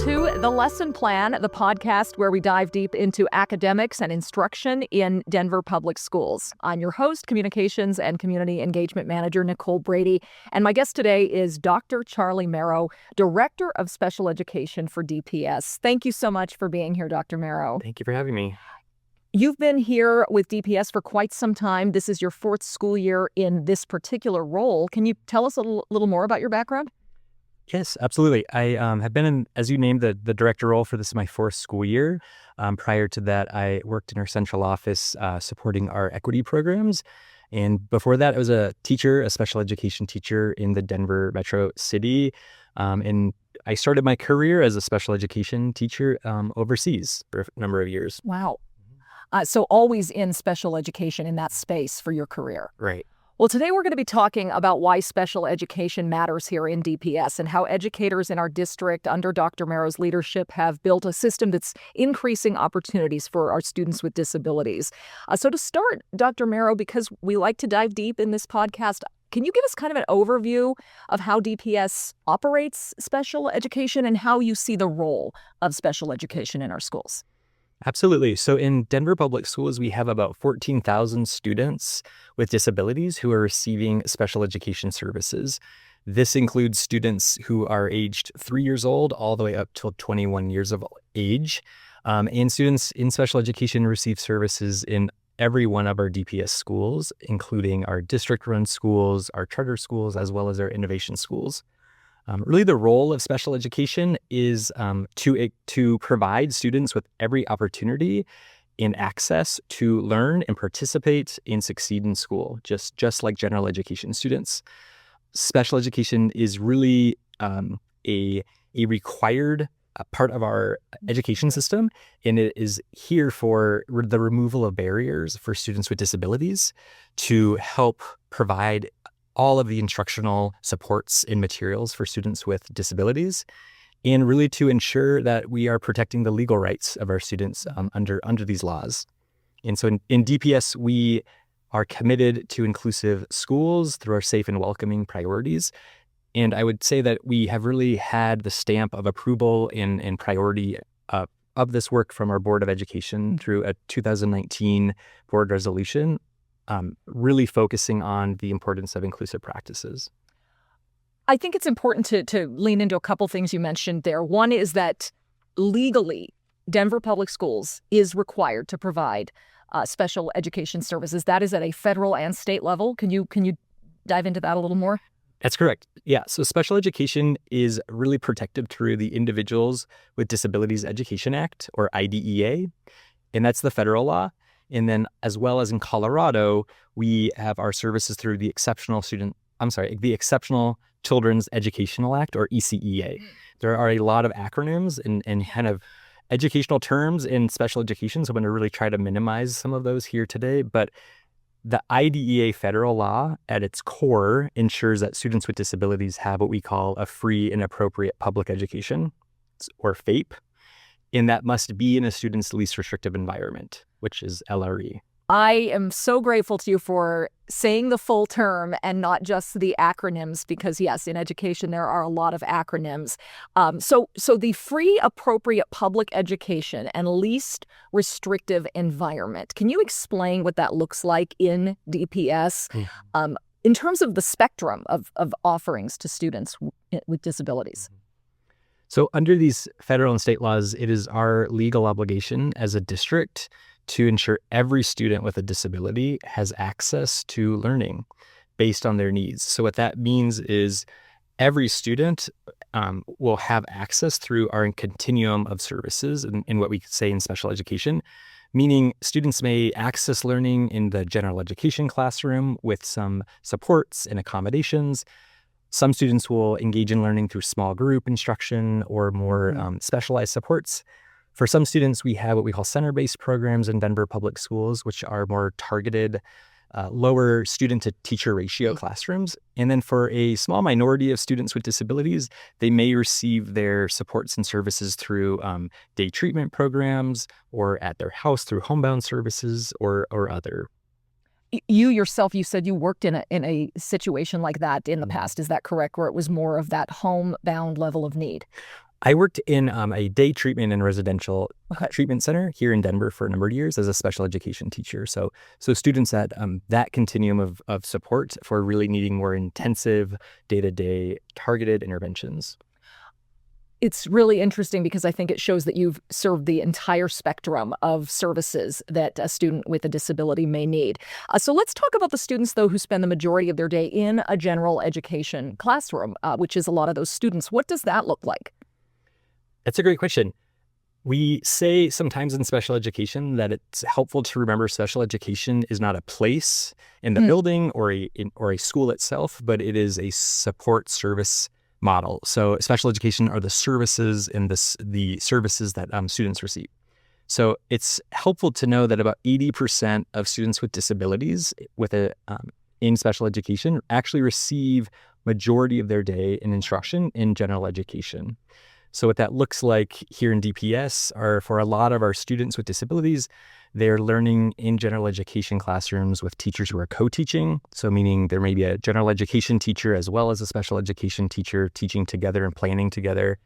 to The Lesson Plan, the podcast where we dive deep into academics and instruction in Denver public schools. I'm your host, Communications and Community Engagement Manager Nicole Brady, and my guest today is Dr. Charlie Merrow, Director of Special Education for DPS. Thank you so much for being here, Dr. Merrow. Thank you for having me. You've been here with DPS for quite some time. This is your fourth school year in this particular role. Can you tell us a little more about your background? Yes, absolutely. I have been in, as you named, the director role for this is my fourth school year. Prior to that, I worked in our central office supporting our equity programs. And before that, I was a teacher, a special education teacher in the Denver metro city. And I started my career as a special education teacher overseas for a number of years. Wow. So always in special education in that space for your career. Right. Well, today we're going to be talking about why special education matters here in DPS and how educators in our district under Dr. Merrow's leadership have built a system that's increasing opportunities for our students with disabilities. So to start, Dr. Merrow, because we like to dive deep in this podcast, can you give us kind of an overview of how DPS operates special education and how you see the role of special education in our schools? Absolutely. So in Denver Public Schools, we have about 14,000 students with disabilities who are receiving special education services. This includes students who are aged 3 years old all the way up till 21 years of age. And students in special education receive services in every one of our DPS schools, including our district-run schools, our charter schools, as well as our innovation schools. Really, the role of special education is to provide students with every opportunity and access to learn and participate and succeed in school, just like general education students. Special education is really a required part of our education system, and it is here for the removal of barriers for students with disabilities to help provide all of the instructional supports and materials for students with disabilities, and really to ensure that we are protecting the legal rights of our students under these laws. And so in DPS, we are committed to inclusive schools through our safe and welcoming priorities. And I would say that we have really had the stamp of approval and priority of this work from our Board of Education through a 2019 board resolution, really focusing on the importance of inclusive practices. I think it's important to lean into a couple things you mentioned there. One is that legally, Denver Public Schools is required to provide special education services. That is at a federal and state level. Can you dive into that a little more? That's correct. Yeah. So special education is really protected through the Individuals with Disabilities Education Act, or IDEA, and that's the federal law. And then as well as in Colorado, we have our services through the Exceptional Children's Educational Act, or ECEA. There are a lot of acronyms and kind of educational terms in special education, so I'm going to really try to minimize some of those here today. But the IDEA federal law at its core ensures that students with disabilities have what we call a free and appropriate public education, or FAPE, and that must be in a student's least restrictive environment, which is LRE. I am so grateful to you for saying the full term and not just the acronyms, because yes, in education, there are a lot of acronyms. So the free, appropriate public education and least restrictive environment. Can you explain what that looks like in DPS in terms of the spectrum of offerings to students with disabilities? So under these federal and state laws, it is our legal obligation as a district to ensure every student with a disability has access to learning based on their needs. So what that means is every student will have access through our continuum of services in what we could say in special education, meaning students may access learning in the general education classroom with some supports and accommodations. Some students will engage in learning through small group instruction or more specialized supports. For some students, we have what we call center-based programs in Denver Public Schools, which are more targeted, lower student-to-teacher ratio classrooms. And then for a small minority of students with disabilities, they may receive their supports and services through day treatment programs or at their house through homebound services or other. You yourself, you said you worked in a situation like that in the past. Is that correct? Where it was more of that homebound level of need? I worked in a day treatment and residential Okay. treatment center here in Denver for a number of years as a special education teacher. So students at that continuum of support for really needing more intensive day-to-day targeted interventions. It's really interesting because I think it shows that you've served the entire spectrum of services that a student with a disability may need. So let's talk about the students, though, who spend the majority of their day in a general education classroom, which is a lot of those students. What does that look like? That's a great question. We say sometimes in special education that it's helpful to remember special education is not a place in the building or a school itself, but it is a support service model. So special education are the services and the services that students receive. So it's helpful to know that about 80% of students with disabilities in special education actually receive majority of their day in instruction in general education. So what that looks like here in DPS are for a lot of our students with disabilities, they're learning in general education classrooms with teachers who are co-teaching. So meaning there may be a general education teacher as well as a special education teacher teaching together and planning together.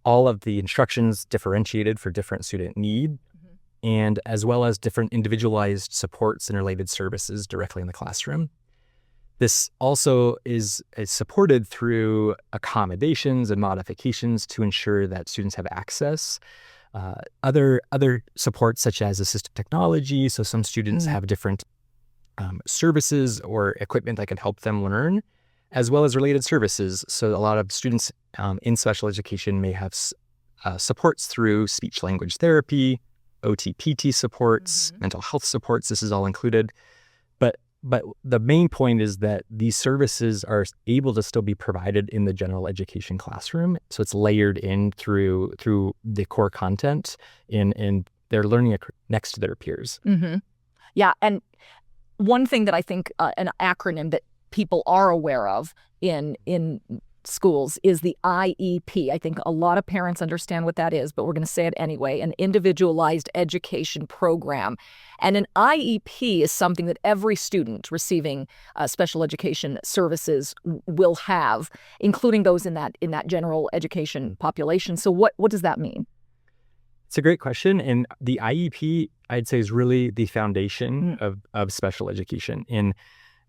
All of the instructions differentiated for different student need, and as well as different individualized supports and related services directly in the classroom. This also is supported through accommodations and modifications to ensure that students have access. Other supports such as assistive technology. So some students have different services or equipment that can help them learn, as well as related services. So a lot of students in special education may have supports through speech language therapy, OT-PT supports, mental health supports. This is all included. But the main point is that these services are able to still be provided in the general education classroom. So it's layered in through the core content and they're learning next to their peers. Yeah. And one thing that I think an acronym that people are aware of in schools is the IEP. I think a lot of parents understand what that is, but we're going to say it anyway, an individualized education program. And an IEP is something that every student receiving special education services will have, including those in that general education population. So what does that mean? It's a great question. And the IEP, I'd say, is really the foundation of special education. And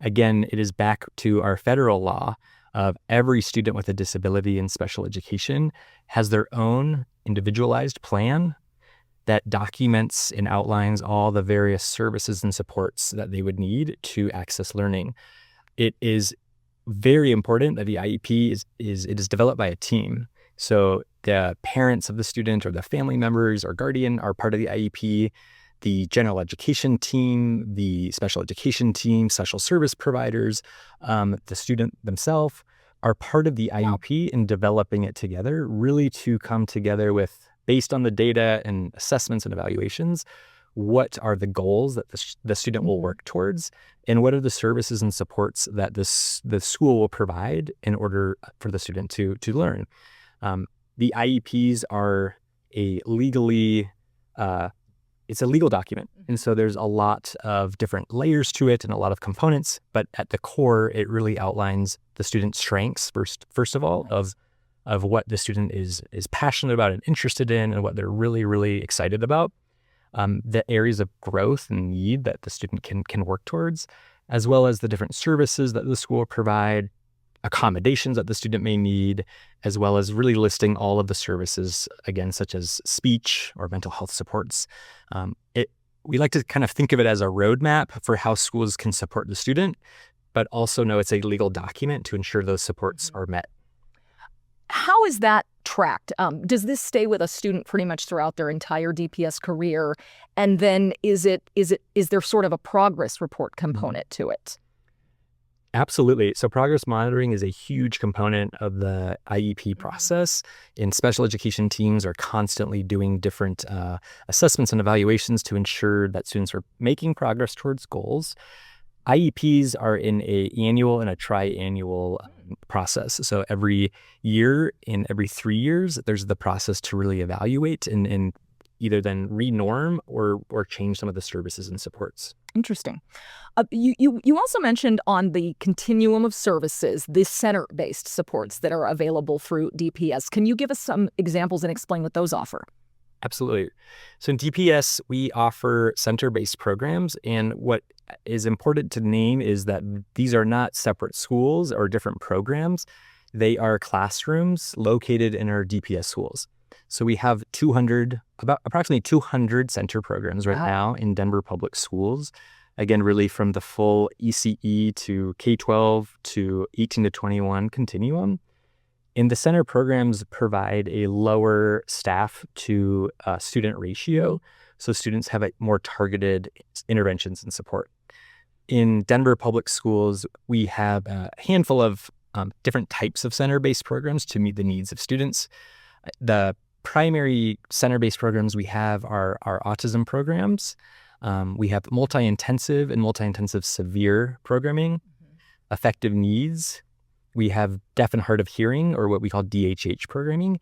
again, it is back to our federal law of every student with a disability in special education has their own individualized plan that documents and outlines all the various services and supports that they would need to access learning. It is very important that the IEP is developed by a team. So the parents of the student or the family members or guardian are part of the IEP. The general education team, the special education team, social service providers, the student themselves are part of the IEP in developing it together, really to come together with, based on the data and assessments and evaluations, what are the goals that the student will work towards, and what are the services and supports that the school will provide in order for the student to learn. The IEPs are it's a legal document. And so there's a lot of different layers to it and a lot of components, but at the core, it really outlines the student's strengths first of all, of what the student is passionate about and interested in and what they're really, really excited about, the areas of growth and need that the student can work towards, as well as the different services that the school will provide, accommodations that the student may need, as well as really listing all of the services, again, such as speech or mental health supports. We like to kind of think of it as a roadmap for how schools can support the student, but also know it's a legal document to ensure those supports are met. How is that tracked? Does this stay with a student pretty much throughout their entire DPS career? And then is there sort of a progress report component to it? Absolutely. So progress monitoring is a huge component of the IEP process. And special education teams are constantly doing different assessments and evaluations to ensure that students are making progress towards goals. IEPs are in an annual and a triannual process. So every year and every 3 years, there's the process to really evaluate and either then renorm or change some of the services and supports. Interesting. You also mentioned on the continuum of services, the center-based supports that are available through DPS. Can you give us some examples and explain what those offer? Absolutely. So in DPS, we offer center-based programs, and what is important to name is that these are not separate schools or different programs. They are classrooms located in our DPS schools. So we have approximately 200 center programs right now in Denver public schools. Again, really from the full ECE to K-12 to 18 to 21 continuum. And the center programs provide a lower staff to student ratio, so students have a more targeted interventions and support. In Denver public schools, we have a handful of different types of center-based programs to meet the needs of students. The primary center-based programs we have are our autism programs. We have multi-intensive and multi-intensive severe programming, affective needs. We have deaf and hard of hearing, or what we call DHH programming.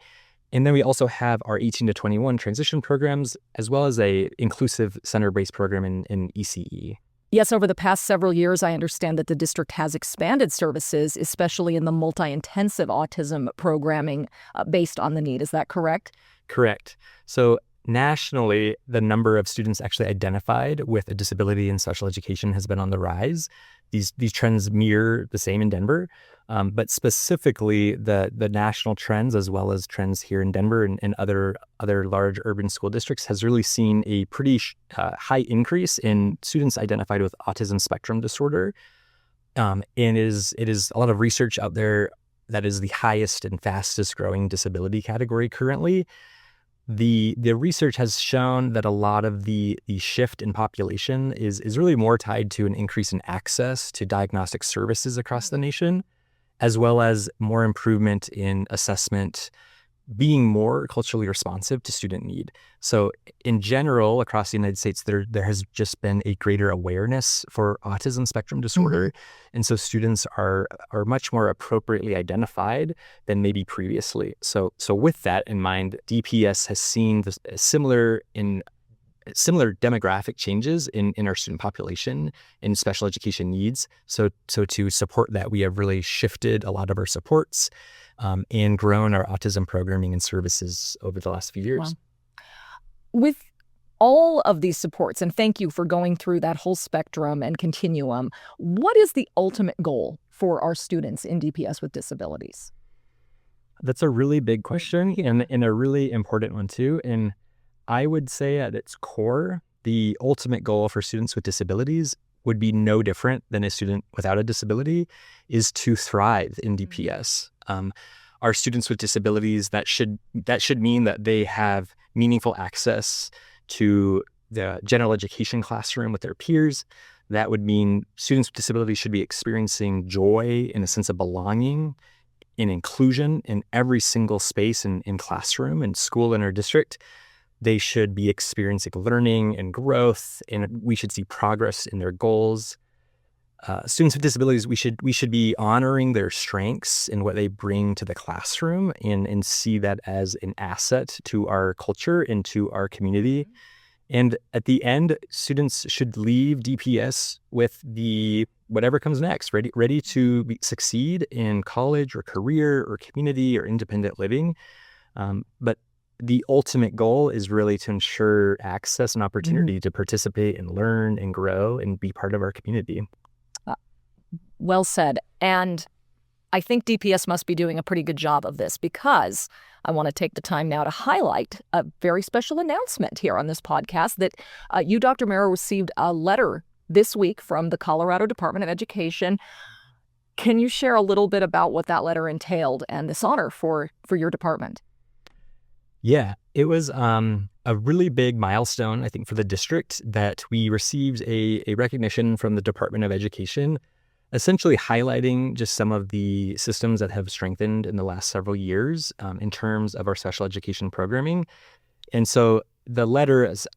And then we also have our 18 to 21 transition programs, as well as a inclusive center-based program in ECE. Yes, over the past several years, I understand that the district has expanded services, especially in the multi-intensive autism programming based on the need. Is that correct? Correct. So nationally, the number of students actually identified with a disability in special education has been on the rise. These trends mirror the same in Denver, but specifically the national trends, as well as trends here in Denver and other large urban school districts, has really seen a pretty high increase in students identified with autism spectrum disorder. And it is a lot of research out there that is the highest and fastest growing disability category currently. The research has shown that a lot of the shift in population is really more tied to an increase in access to diagnostic services across the nation, as well as more improvement in assessment, being more culturally responsive to student need. So in general, across the United States, there has just been a greater awareness for autism spectrum disorder. And so students are much more appropriately identified than maybe previously. So with that in mind, DPS has seen similar demographic changes in our student population in special education needs. So to support that, we have really shifted a lot of our supports and grown our autism programming and services over the last few years. Wow. With all of these supports, and thank you for going through that whole spectrum and continuum, what is the ultimate goal for our students in DPS with disabilities? That's a really big question and a really important one too. And I would say at its core, the ultimate goal for students with disabilities would be no different than a student without a disability, is to thrive in DPS. Our students with disabilities, that should mean that they have meaningful access to the general education classroom with their peers. That would mean students with disabilities should be experiencing joy and a sense of belonging and inclusion in every single space in classroom and school in our district. They should be experiencing learning and growth, and we should see progress in their goals. Students with disabilities, we should be honoring their strengths and what they bring to the classroom and see that as an asset to our culture and to our community. And at the end, students should leave DPS with whatever comes next, ready to succeed in college or career or community or independent living. But the ultimate goal is really to ensure access and opportunity to participate and learn and grow and be part of our community. Well said. And I think DPS must be doing a pretty good job of this, because I want to take the time now to highlight a very special announcement here on this podcast that you, Dr. Merrow, received a letter this week from the Colorado Department of Education. Can you share a little bit about what that letter entailed and this honor for your department? Yeah, it was a really big milestone, I think, for the district, that we received a recognition from the Department of Education, essentially highlighting just some of the systems that have strengthened in the last several years in terms of our special education programming. And so the letter is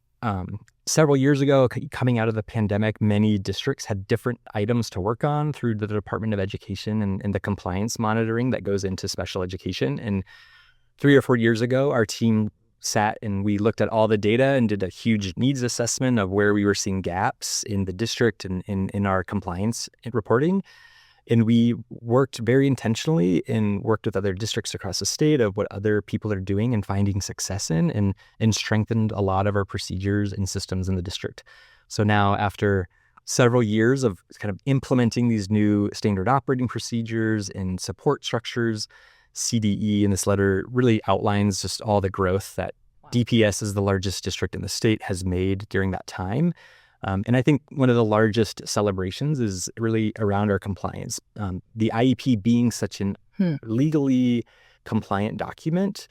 several years ago, coming out of the pandemic, many districts had different items to work on through the Department of Education and the compliance monitoring that goes into special education. And 3 or 4 years ago, our team sat and we looked at all the data and did a huge needs assessment of where we were seeing gaps in the district and in our compliance reporting. And we worked very intentionally and worked with other districts across the state of what other people are doing and finding success in, and strengthened a lot of our procedures and systems in the district. So now, after several years of kind of implementing these new standard operating procedures and support structures, CDE in this letter really outlines just all the growth that DPS, as the largest district in the state, has made during that time. And I think one of the largest celebrations is really around our compliance. The IEP being such an legally compliant document,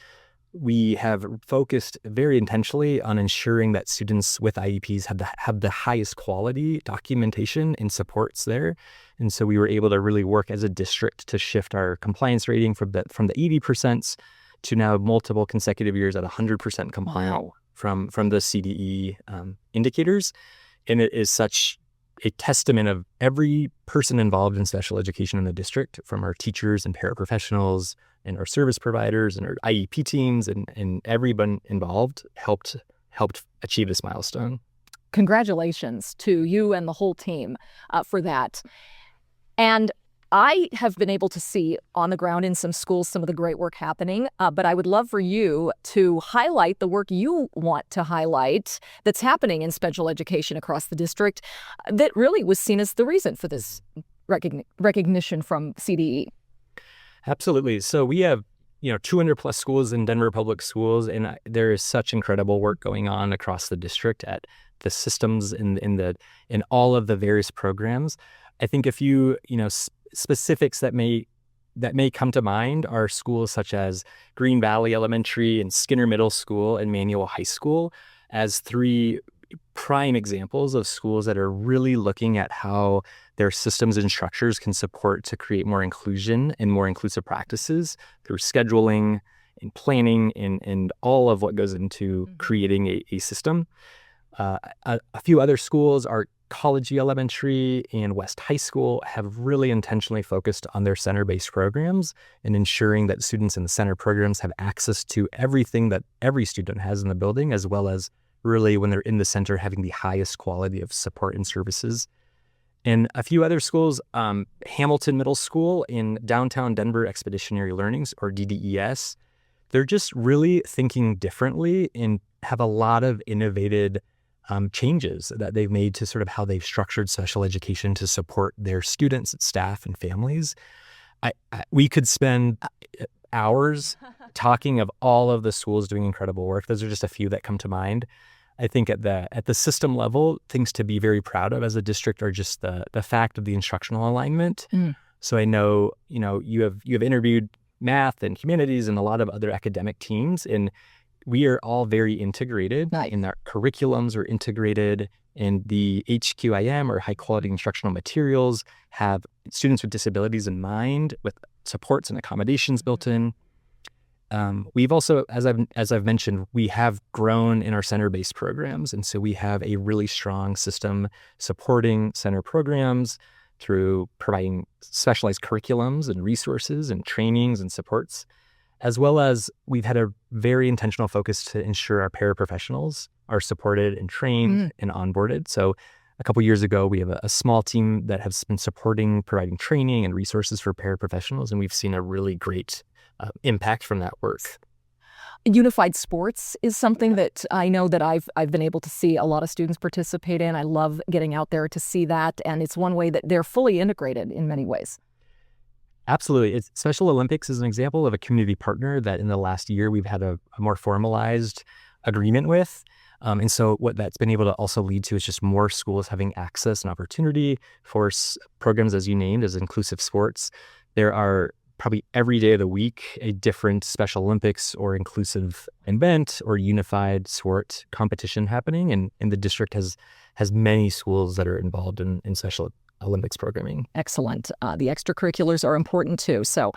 we have focused very intentionally on ensuring that students with IEPs have the highest quality documentation and supports there. And so we were able to really work as a district to shift our compliance rating from the 80% to now multiple consecutive years at 100% compliant from the CDE indicators. And it is such a testament of every person involved in special education in the district, from our teachers and paraprofessionals and our service providers and our IEP teams, and everyone involved helped achieve this milestone. Congratulations to you and the whole team for that. And I have been able to see on the ground in some schools some of the great work happening, but I would love for you to highlight the work you want to highlight that's happening in special education across the district that really was seen as the reason for this recognition from CDE. Absolutely. So we have 200 plus schools in Denver Public Schools, and there is such incredible work going on across the district at the systems in all of the various programs. I think a few specifics that may come to mind are schools such as Green Valley Elementary and Skinner Middle School and Manual High School as three prime examples of schools that are really looking at how their systems and structures can support to create more inclusion and more inclusive practices through scheduling and planning and all of what goes into creating a system. A few other schools are College Elementary and West High School have really intentionally focused on their center-based programs and ensuring that students in the center programs have access to everything that every student has in the building, as well as really, when they're in the center, having the highest quality of support and services. And a few other schools, Hamilton Middle School in downtown Denver Expeditionary Learnings, or DDES, they're just really thinking differently and have a lot of innovative changes that they've made to sort of how they've structured special education to support their students, staff, and families. We could spend hours talking of all of the schools doing incredible work. Those are just a few that come to mind. I think at the system level, things to be very proud of as a district are just the fact of the instructional alignment. So I know you have interviewed math and humanities and a lot of other academic teams, and we are all very integrated. Nice. In our curriculums are integrated, and the HQIM, or high quality instructional materials, have students with disabilities in mind, with supports and accommodations built in. We've also, as I've mentioned, we have grown in our center-based programs, and so we have a really strong system supporting center programs through providing specialized curriculums and resources and trainings and supports, as well as we've had a very intentional focus to ensure our paraprofessionals are supported and trained and onboarded. So a couple years ago, we have a small team that has been providing training and resources for paraprofessionals, and we've seen a really great impact from that work. Unified sports is something that I know that I've been able to see a lot of students participate in. I love getting out there to see that, and it's one way that they're fully integrated in many ways. Absolutely. Special Olympics is an example of a community partner that in the last year we've had a more formalized agreement with. And so what that's been able to also lead to is just more schools having access and opportunity for programs, as you named, as inclusive sports. There are probably every day of the week a different Special Olympics or inclusive event or unified sport competition happening. And the district has many schools that are involved in Special Olympics programming. Excellent. The extracurriculars are important too. So,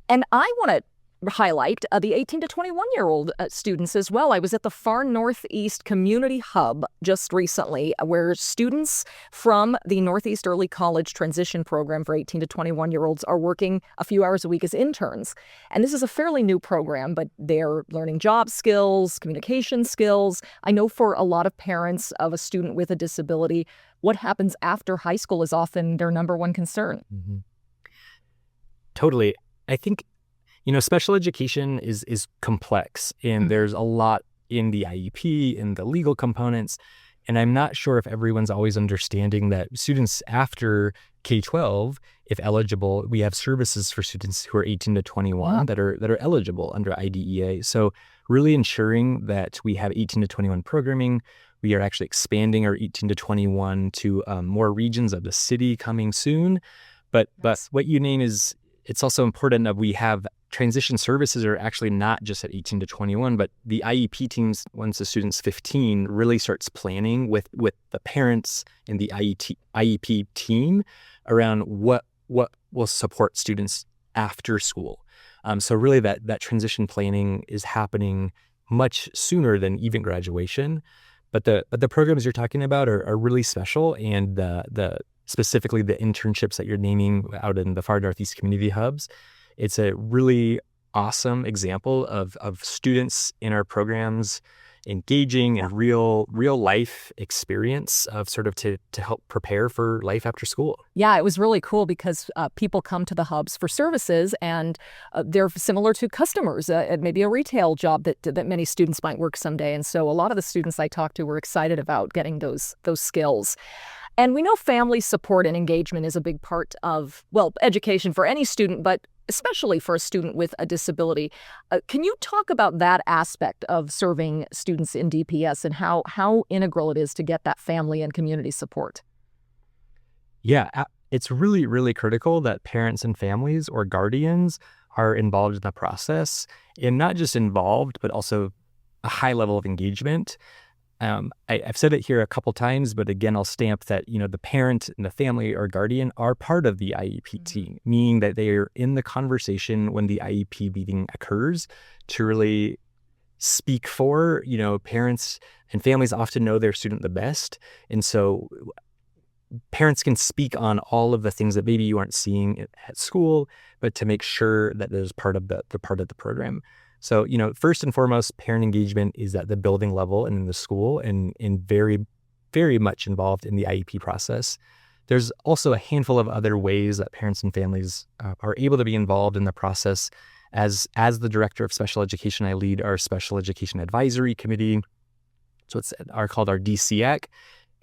and I want to highlight the 18 to 21-year-old students as well. I was at the Far Northeast Community Hub just recently, where students from the Northeast Early College Transition Program for 18 to 21-year-olds are working a few hours a week as interns. And this is a fairly new program, but they're learning job skills, communication skills. I know for a lot of parents of a student with a disability, what happens after high school is often their number one concern. Mm-hmm. Totally. I think special education is complex, and there's a lot in the IEP, in the legal components, and I'm not sure if everyone's always understanding that students after K-12, if eligible, we have services for students who are 18 to 21 that are eligible under IDEA. So really ensuring that we have 18 to 21 programming. We are actually expanding our 18 to 21 to more regions of the city coming soon. But what you name is, it's also important that we have transition services are actually not just at 18 to 21, but the IEP teams, once the student's 15, really starts planning with the parents and the IEP team around what will support students after school. So really that transition planning is happening much sooner than even graduation. But the programs you're talking about are really special, and specifically the internships that you're naming out in the Far Northeast Community Hubs. It's a really awesome example of students in our programs engaging in real life experience of sort of to help prepare for life after school. Yeah, it was really cool because people come to the hubs for services, and they're similar to customers at maybe a retail job that many students might work someday. And so a lot of the students I talked to were excited about getting those skills. And we know family support and engagement is a big part of, education for any student, but especially for a student with a disability. Can you talk about that aspect of serving students in DPS and how integral it is to get that family and community support? Yeah, it's really, really critical that parents and families or guardians are involved in the process, and not just involved, but also a high level of engagement. I've said it here a couple times, but again, I'll stamp that, the parent and the family or guardian are part of the IEP team, meaning that they are in the conversation when the IEP meeting occurs to really speak for, parents and families often know their student the best. And so parents can speak on all of the things that maybe you aren't seeing at school, but to make sure that it is part of the program. So, first and foremost, parent engagement is at the building level and in the school, and very, very much involved in the IEP process. There's also a handful of other ways that parents and families are able to be involved in the process. As the director of special education, I lead our special education advisory committee. So it's called our DCAC,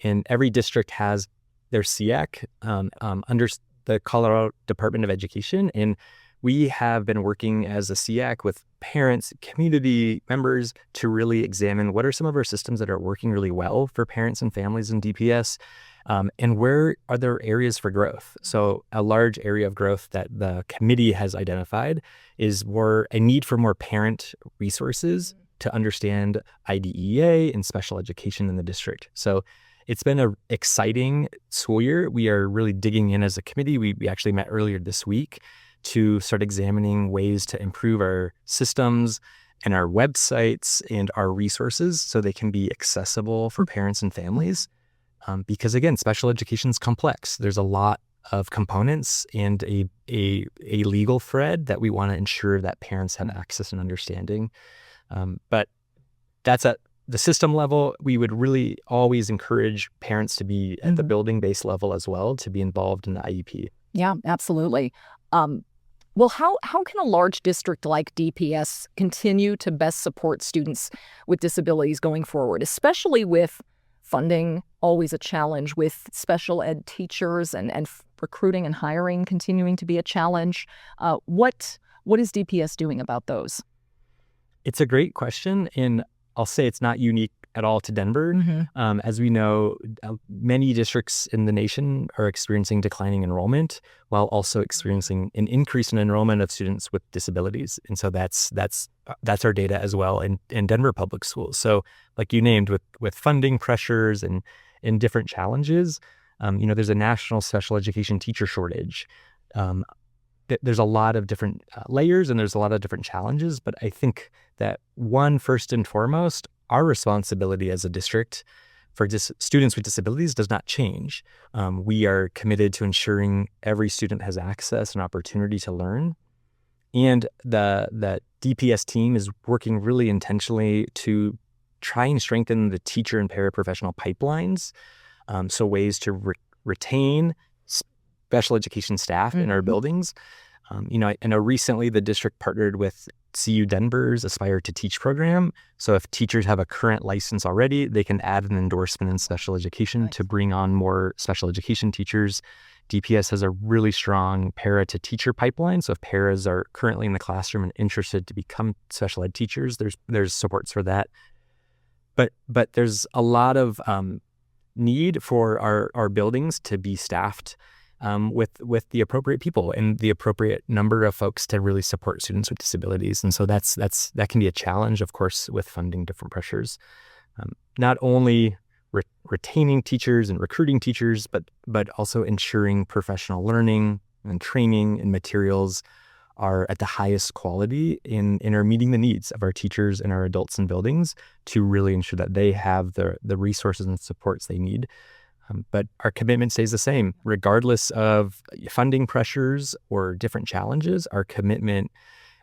and every district has their CIAC under the Colorado Department of Education, and we have been working as a CIAC with parents, community members to really examine what are some of our systems that are working really well for parents and families in DPS, and where are there areas for growth. So a large area of growth that the committee has identified is a need for more parent resources to understand IDEA and special education in the district. So it's been an exciting school year. We are really digging in as a committee. We actually met earlier this week to start examining ways to improve our systems and our websites and our resources so they can be accessible for parents and families. Because again, special education is complex. There's a lot of components and a legal thread that we want to ensure that parents have access and understanding. But that's at the system level. We would really always encourage parents to be at the building-based level as well, to be involved in the IEP. Yeah, absolutely. How can a large district like DPS continue to best support students with disabilities going forward, especially with funding always a challenge, with special ed teachers and recruiting and hiring continuing to be a challenge? What is DPS doing about those? It's a great question, and I'll say it's not unique at all to Denver. As we know, many districts in the nation are experiencing declining enrollment while also experiencing an increase in enrollment of students with disabilities. And so that's our data as well in Denver public schools. So like you named, with funding pressures and different challenges, there's a national special education teacher shortage. there's a lot of different layers and there's a lot of different challenges, but I think that first and foremost, our responsibility as a district for students with disabilities does not change. We are committed to ensuring every student has access and opportunity to learn. And the DPS team is working really intentionally to try and strengthen the teacher and paraprofessional pipelines. So ways to retain special education staff in our buildings. I know recently the district partnered with CU Denver's Aspire to Teach program. So if teachers have a current license already, they can add an endorsement in special education to bring on more special education teachers. DPS has a really strong para to teacher pipeline. So if paras are currently in the classroom and interested to become special ed teachers, there's supports for that. But there's a lot of need for our buildings to be staffed with the appropriate people and the appropriate number of folks to really support students with disabilities. And so that can be a challenge, of course, with funding different pressures. Not only retaining teachers and recruiting teachers, but also ensuring professional learning and training and materials are at the highest quality and are meeting the needs of our teachers and our adults in buildings to really ensure that they have the resources and supports they need. But our commitment stays the same. Regardless of funding pressures or different challenges, our commitment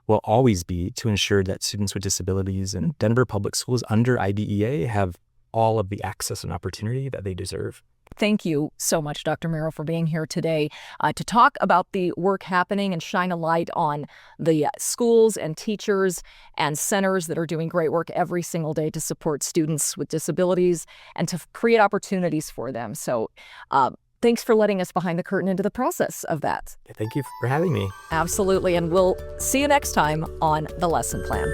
will always be to ensure that students with disabilities in Denver Public Schools under IDEA have all of the access and opportunity that they deserve. Thank you so much, Dr. Merrow, for being here today to talk about the work happening and shine a light on the schools and teachers and centers that are doing great work every single day to support students with disabilities and to create opportunities for them. So thanks for letting us behind the curtain into the process of that. Thank you for having me. Absolutely. And we'll see you next time on The Lesson Plan.